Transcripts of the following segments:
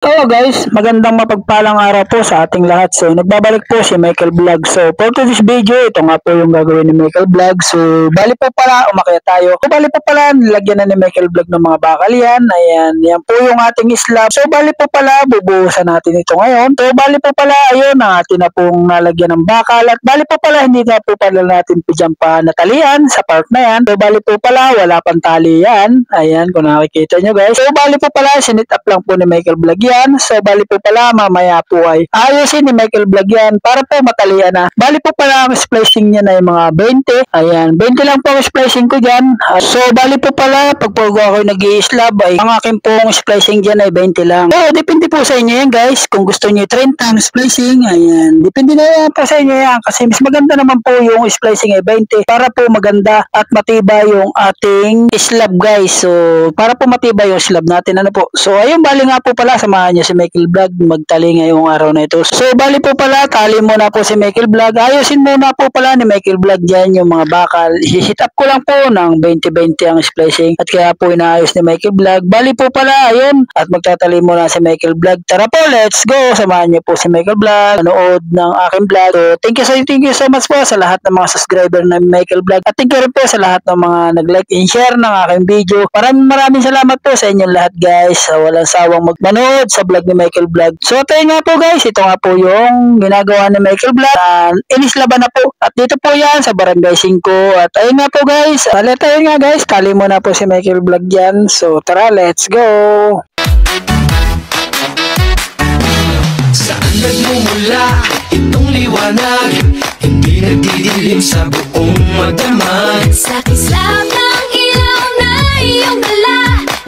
Hello guys, magandang mapagpalang araw po sa ating lahat. So, nagbabalik po si Michael Vlog. So, for today's video, ito nga po yung gagawin ni Michael Vlog. So, bali po pala, umakyat tayo. So, bali po pala, nilagyan na ni Michael Vlog ng mga bakal yan. Ayan, yan po yung ating slab. So, bali po pala, bubuhusan natin ito ngayon. So, bali po pala, ayun, ang atin na pong nalagyan ng bakal. At bali po pala, hindi na po pala natin pidyang pa natalian sa part na yan. So, bali po pala, wala pang tali yan. Ayan, kung nakikita nyo guys. So, bali po pala, sinit up lang po ni Michael Vlog yan. So, bali po pala, mamaya po ay ayusin ni Michael Vlog yan para po matalian na. Bali po pala, ang splicing niya na yung mga 20. Ayan, 20 lang po ang splicing ko dyan. So, bali po pala, pag po ako nag-i-slab ay ang akin pong splicing dyan ay 20 lang. So, depende po sa inyo yan guys. Kung gusto nyo 30 ang splicing, ayan, depende na yan po sa inyo yan. Kasi mas maganda naman po yung splicing ay 20 para po maganda at matibay yung ating slab guys. So, para po matibay yung slab natin. Ano po? So, ayun, bali nga po pala, samahan nyo si Michael Vlog magtali ngayong araw na ito. So, bali po pala, tali muna po si Michael Vlog. Ayusin muna po pala ni Michael Vlog dyan yung mga bakal. Hit up ko lang po ng 20-20 ang splicing at kaya po inaayos ni Michael Vlog. Bali po pala, ayun, at magtatali muna si Michael Vlog. Tara po, let's go! Samahan nyo po si Michael Vlog, manood ng aking vlog. So, thank you so much po sa lahat ng mga subscriber ng Michael Vlog at thank you rin po sa lahat ng mga nag-like and share ng aking video. Maraming salamat po sa inyong lahat guys. Walang sawang magmanood sa vlog ni Michael Vlog. So, tayo nga po guys, ito nga po yung ginagawa ni Michael Vlog. Inislaban na po. At dito po yan sa Barangay 5. At ayun nga po guys, tayo nga guys, tali mo na po si Michael Vlog dyan. So, tara, let's go! Saan nagmumula itong liwanag? Hindi nagdidilim sa buong magdamag. Sa kislap ng ilaw na iyong dala,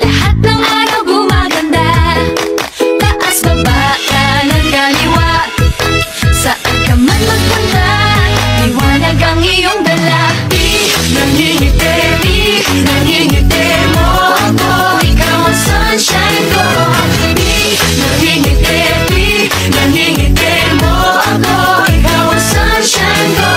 lahat ng araw gumaganda. Taas, baba, kanan, kaliwa, saan ka man magpunta, liwanag ang iyong dala. Nangingiti mo ako, ikaw ang sunshine ko. Nangingiti mo ako, ikaw ang sunshine ko.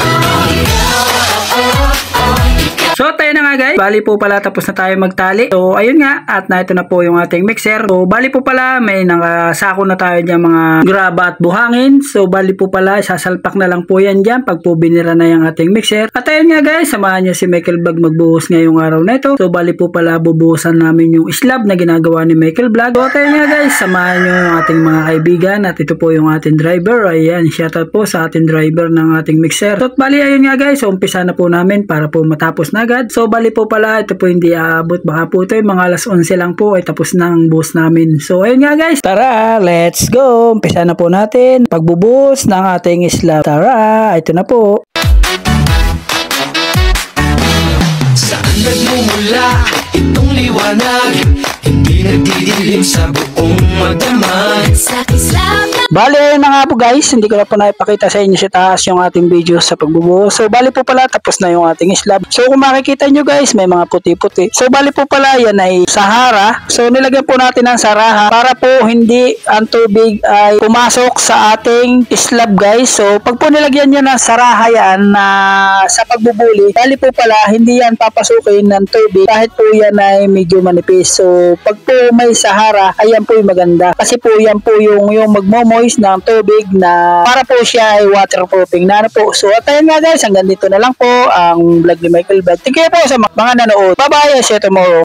So, tayo na nga guys. Bali po pala, tapos na tayo magtali. So, ayun nga. At na ito na po yung ating mixer. So, bali po pala, may nakasako na tayo dyan mga graba at buhangin. So, bali po pala, sasalpak na lang po yan dyan pag po binira na yung ating mixer. At ayun nga guys, samahan nyo si Michael Vlog magbuhos ngayong araw na ito. So, bali po pala, bubuhusan namin yung slab na ginagawa ni Michael Vlog. So, ayun nga guys, samahan nyo yung ating mga kaibigan. At ito po yung ating driver. Ayan, shoutout po sa ating driver ng ating mixer. So, bali ayun nga guys, so, umpisa na po namin para po matapos na agad. So, bali po pala, ito po hindi aabot. Baka po ito, mga alas 11 lang po, ay tapos na ang buhos namin. So, ayun nga guys. Tara, let's go! Umpisa na po natin pagbubuhos ng ating slab. Tara, ito na po. Saan nagmumula itong liwanag? Hindi nagdidilim sa buong magdamag. Sa kislap ng Bali, ayun na nga po guys, hindi ko na po naipakita sa inyo sa taas yung ating video sa pagbubuhos. So, bali po pala, tapos na yung ating slab. So, kung makikita nyo guys, may mga puti-puti. So, bali po pala, yan ay Sahara. So, nilagyan po natin ng saraha para po hindi ang tubig ay pumasok sa ating slab guys. So, pag po nilagyan nyo ng saraha yan na sa pagbubuli, bali po pala, hindi yan papasukin ng tubig kahit po yan ay medyo manipis. So, pag po may Sahara, ayan po yung maganda. Kasi po yan po yung magmo-moist ng tubig na para po siya ay waterproofing na ano po. So, at ayun nga guys, hanggang dito na lang po ang vlog ni Michael Vlog. Thank you po sa mga nanood. Bye-bye, see you tomorrow.